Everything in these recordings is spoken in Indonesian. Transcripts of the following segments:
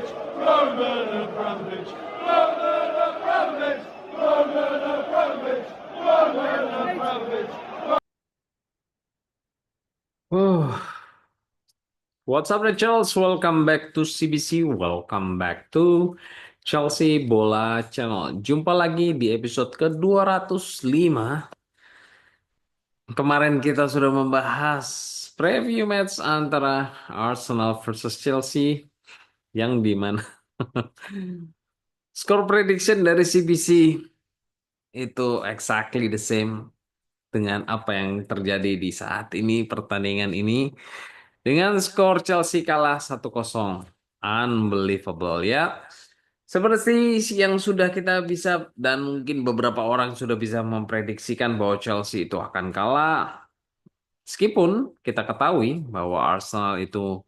Abramovich, Roman Abramovich, Roman Abramovich, Roman Abramovich, Roman Abramovich. What's up, the Chelsea? Welcome back to CBC. Welcome back to Chelsea Bola Channel. Jumpa lagi di episode ke-205. Kemarin kita sudah membahas preview match antara Arsenal versus Chelsea yang dimana skor prediction dari CBC itu exactly the same dengan apa yang terjadi di saat ini pertandingan ini. Dengan skor Chelsea kalah 1-0. Unbelievable ya. Seperti yang sudah kita bisa dan mungkin beberapa orang sudah bisa memprediksikan bahwa Chelsea itu akan kalah. Meskipun kita ketahui bahwa Arsenal itu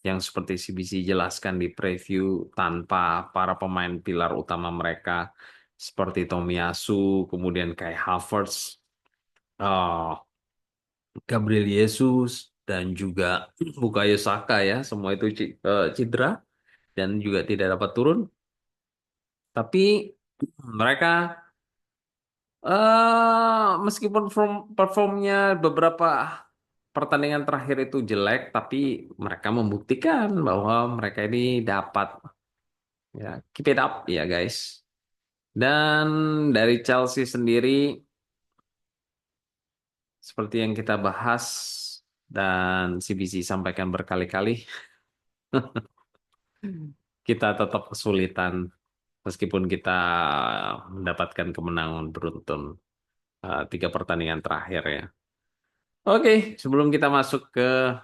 yang seperti CBC jelaskan di preview tanpa para pemain pilar utama mereka seperti Tomiyasu, kemudian Kai Havertz, eh, Gabriel Jesus dan juga Bukayo Saka ya, semua itu cedera dan juga tidak dapat turun. Tapi mereka meskipun performnya beberapa pertandingan terakhir itu jelek, tapi mereka membuktikan bahwa mereka ini dapat ya keep it up ya guys. Dan dari Chelsea sendiri seperti yang kita bahas dan CBC sampaikan berkali-kali, kita tetap kesulitan meskipun kita mendapatkan kemenangan beruntun tiga pertandingan terakhir ya. Oke, sebelum kita masuk ke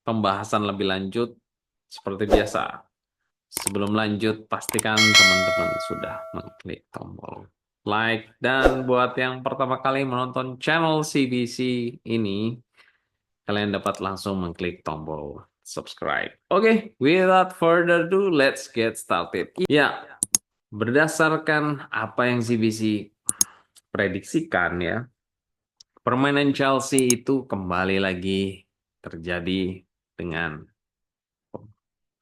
pembahasan lebih lanjut, seperti biasa, sebelum lanjut pastikan teman-teman sudah mengklik tombol like dan buat yang pertama kali menonton channel CBC ini, kalian dapat langsung mengklik tombol subscribe. Oke, without further ado, let's get started. Ya, berdasarkan apa yang CBC prediksikan ya, permainan Chelsea itu kembali lagi terjadi dengan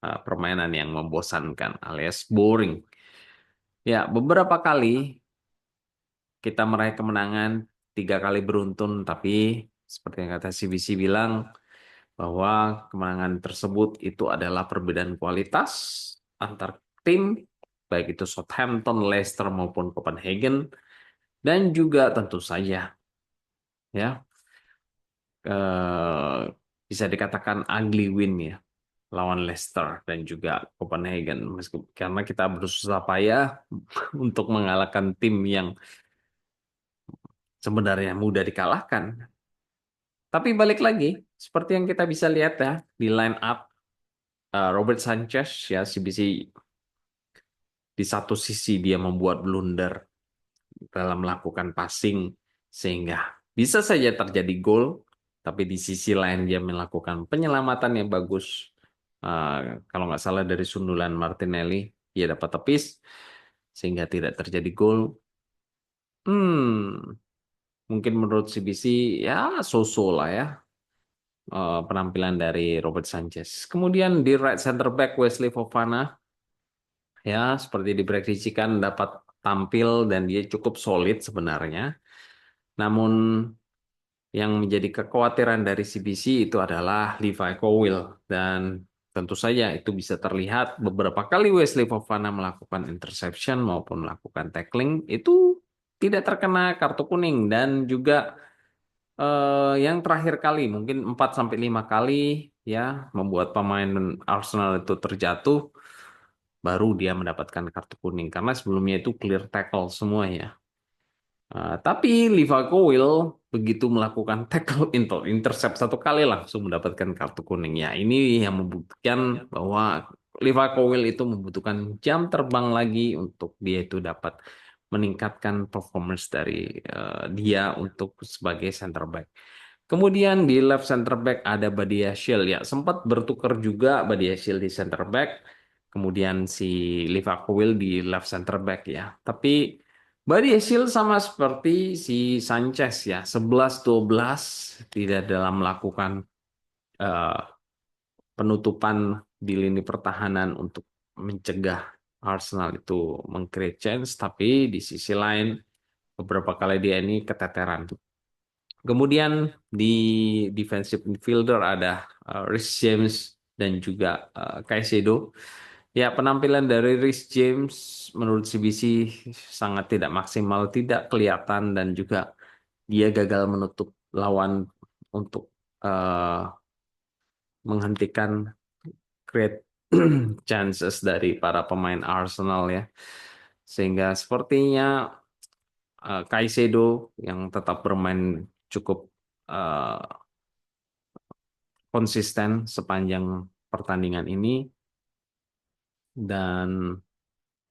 permainan yang membosankan alias boring. Ya, beberapa kali kita meraih kemenangan 3 kali beruntun, tapi seperti yang kata CBC bilang bahwa kemenangan tersebut itu adalah perbedaan kualitas antar tim, baik itu Southampton, Leicester maupun Copenhagen, dan juga tentu saja ya eh, bisa dikatakan ugly win ya lawan Leicester dan juga Copenhagen karena kita berusaha payah untuk mengalahkan tim yang sebenarnya mudah dikalahkan. Tapi balik lagi seperti yang kita bisa lihat ya di line up Robert Sanchez ya CBC di satu sisi dia membuat blunder dalam melakukan passing sehingga bisa saja terjadi gol, tapi di sisi lain dia melakukan penyelamatan yang bagus. Kalau nggak salah dari sundulan Martinelli, dia dapat tepis sehingga tidak terjadi gol. Hmm, mungkin menurut CBC ya so-so lah ya penampilan dari Robert Sanchez. Kemudian di right center back Wesley Fofana ya seperti diprediksikan dapat tampil dan dia cukup solid sebenarnya. Namun yang menjadi kekhawatiran dari CBC itu adalah Levi Colwill dan tentu saja itu bisa terlihat beberapa kali Wesley Fofana melakukan interception maupun melakukan tackling itu tidak terkena kartu kuning dan juga yang terakhir kali mungkin 4 sampai 5 kali ya membuat pemain Arsenal itu terjatuh baru dia mendapatkan kartu kuning karena sebelumnya itu clear tackle semua ya. Tapi Liverpool begitu melakukan tackle intercept satu kali langsung mendapatkan kartu kuning. Ya, ini yang membuktikan bahwa Liverpool itu membutuhkan jam terbang lagi untuk dia itu dapat meningkatkan performance dari dia untuk sebagai center back. Kemudian di left center back ada Badiashile ya, sempat bertukar juga Badiashile di center back. Kemudian si Liverpool di left center back ya. Tapi Badiashile sama seperti si Sanchez ya, 11-12 tidak dalam melakukan eh, penutupan di lini pertahanan untuk mencegah Arsenal itu meng-create chance, tapi di sisi lain beberapa kali dia ini keteteran. Kemudian di defensive midfielder ada Reece James dan juga Caicedo. Ya, penampilan dari Reece James menurut CBC sangat tidak maksimal, tidak kelihatan dan juga dia gagal menutup lawan untuk eh, menghentikan create chances dari para pemain Arsenal ya. Sehingga sepertinya Caicedo yang tetap bermain cukup eh, konsisten sepanjang pertandingan ini dan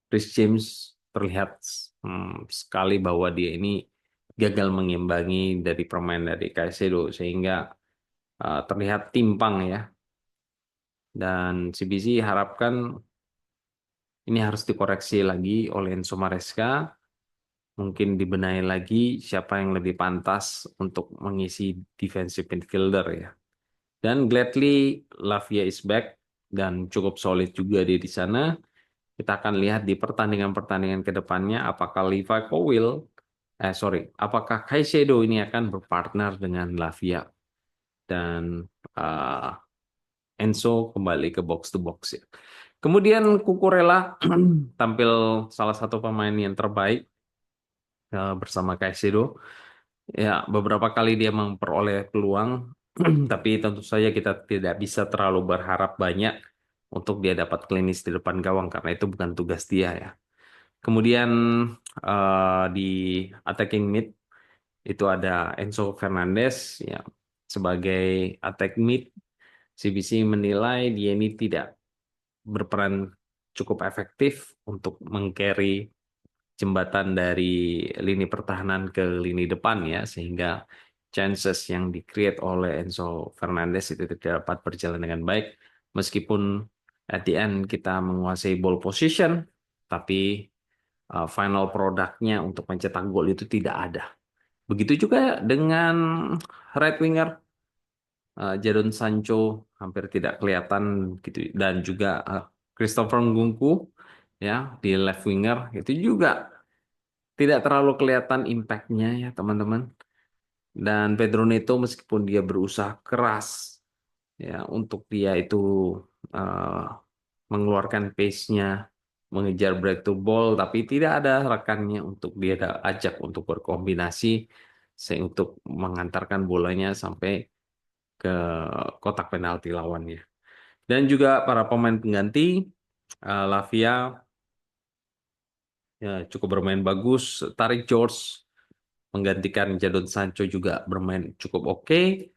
Reece James terlihat sekali bahwa dia ini gagal mengimbangi dari permainan dari Caicedo sehingga terlihat timpang ya. Dan CBC harapkan ini harus dikoreksi lagi oleh Enzo Maresca, mungkin dibenahi lagi siapa yang lebih pantas untuk mengisi defensive midfielder ya. Dan gladly Lavia is back dan cukup solid juga dia di sana. Kita akan lihat di pertandingan-pertandingan ke depannya apakah Levi Colwill, apakah Caicedo ini akan berpartner dengan Lavia dan uh, Enzo kembali ke box to box ya. Kemudian Cucurella tampil salah satu pemain yang terbaik bersama Caicedo. Ya, beberapa kali dia memperoleh peluang, tapi tentu saja kita tidak bisa terlalu berharap banyak untuk dia dapat klinis di depan gawang karena itu bukan tugas dia ya. Kemudian di attacking mid itu ada Enzo Fernandez ya sebagai attack mid. CBC menilai dia ini tidak berperan cukup efektif untuk mengcarry jembatan dari lini pertahanan ke lini depan ya sehingga chances yang di-create oleh Enzo Fernandez itu tidak dapat berjalan dengan baik meskipun at the end kita menguasai ball position tapi final produknya untuk mencetak gol itu tidak ada. Begitu juga dengan right winger Jadon Sancho hampir tidak kelihatan gitu dan juga Christopher Nkunku ya di left winger itu juga tidak terlalu kelihatan impact-nya ya teman-teman. Dan Pedro Neto meskipun dia berusaha keras ya untuk dia itu eh, mengeluarkan pace-nya, mengejar break to ball, tapi tidak ada rekannya untuk dia ajak untuk berkombinasi untuk mengantarkan bolanya sampai ke kotak penalti lawannya. Dan juga para pemain pengganti, Lavia ya, cukup bermain bagus, Tarik George menggantikan Jadon Sancho juga bermain cukup oke.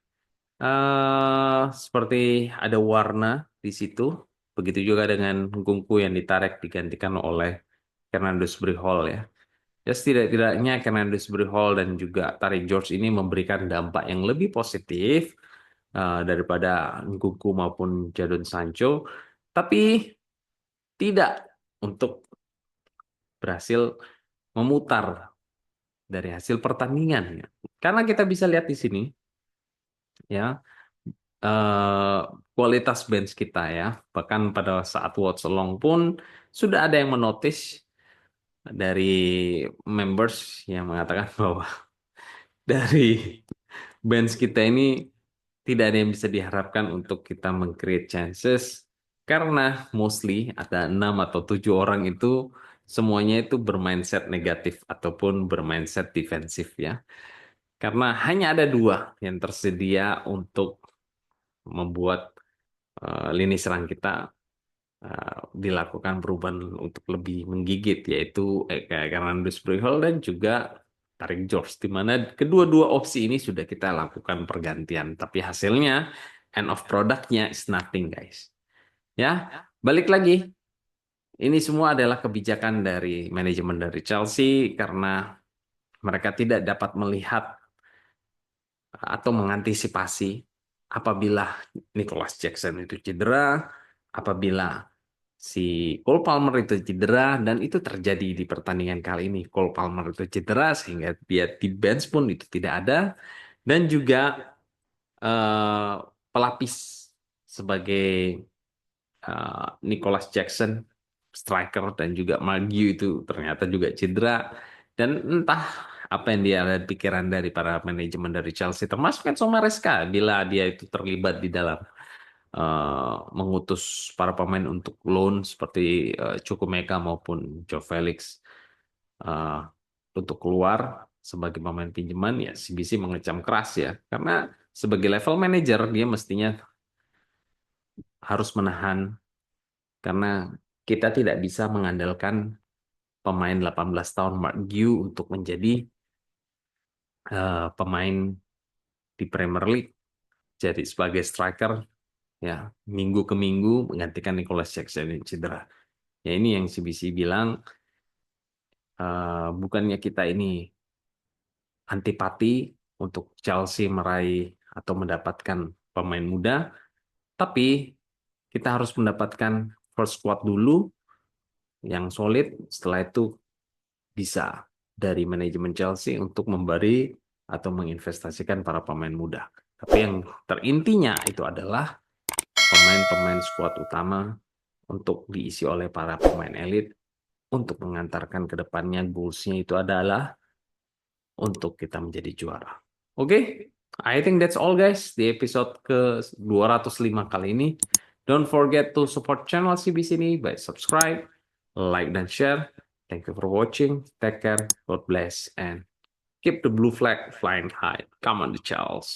Seperti ada warna di situ. Begitu juga dengan Nkunku yang ditarik digantikan oleh Fernandes Brihol ya. Ya setidak-tidaknya Fernandes Brihol dan juga Tarik George ini memberikan dampak yang lebih positif daripada Nkunku maupun Jadon Sancho. Tapi tidak untuk berhasil memutar dari hasil pertandingan ya. Karena kita bisa lihat di sini ya eh, kualitas bench kita ya. Bahkan pada saat watch along pun sudah ada yang menotis dari members yang mengatakan bahwa dari bench kita ini tidak ada yang bisa diharapkan untuk kita meng-create chances karena mostly ada 6 atau 7 orang itu semuanya itu bermindset negatif ataupun bermindset defensif ya. Karena hanya ada 2 yang tersedia untuk membuat lini serang kita dilakukan perubahan untuk lebih menggigit yaitu kayak Fernandes Bruyol dan juga Tarik George di mana kedua-dua opsi ini sudah kita lakukan pergantian tapi hasilnya end of productnya is nothing guys ya balik lagi ini semua adalah kebijakan dari manajemen dari Chelsea karena mereka tidak dapat melihat atau mengantisipasi apabila Nicholas Jackson itu cedera, apabila si Cole Palmer itu cedera dan itu terjadi di pertandingan kali ini. Cole Palmer itu cedera sehingga dia di bench pun itu tidak ada dan juga pelapis sebagai Nicholas Jackson striker dan juga Margue itu ternyata juga cedera. Dan entah apa yang dia ada pikiran dari para manajemen dari Chelsea, termasuk Enzo Maresca, bila dia itu terlibat di dalam mengutus para pemain untuk loan seperti Chukwuemeka maupun Joe Felix eh, untuk keluar sebagai pemain pinjaman, ya CBC mengecam keras ya, karena sebagai level manager dia mestinya harus menahan, karena kita tidak bisa mengandalkan pemain 18 tahun Mark Gue untuk menjadi pemain di Premier League, jadi sebagai striker ya minggu ke minggu menggantikan Nicolas Jackson yang cedera. Ya ini yang CBC bilang, bukannya kita ini antipati untuk Chelsea meraih atau mendapatkan pemain muda, tapi kita harus mendapatkan first squad dulu yang solid. Setelah itu bisa dari manajemen Chelsea untuk memberi atau menginvestasikan para pemain muda. Tapi yang terintinya itu adalah pemain-pemain skuad utama untuk diisi oleh para pemain elit untuk mengantarkan ke depannya, goals-nya itu adalah untuk kita menjadi juara. Oke, I think that's all guys di episode ke-205 kali ini. Don't forget to support channel CBC ini by subscribe, like, dan share. Thank you for watching. Take care, God bless, and keep the blue flag flying high. Come on, the Charles.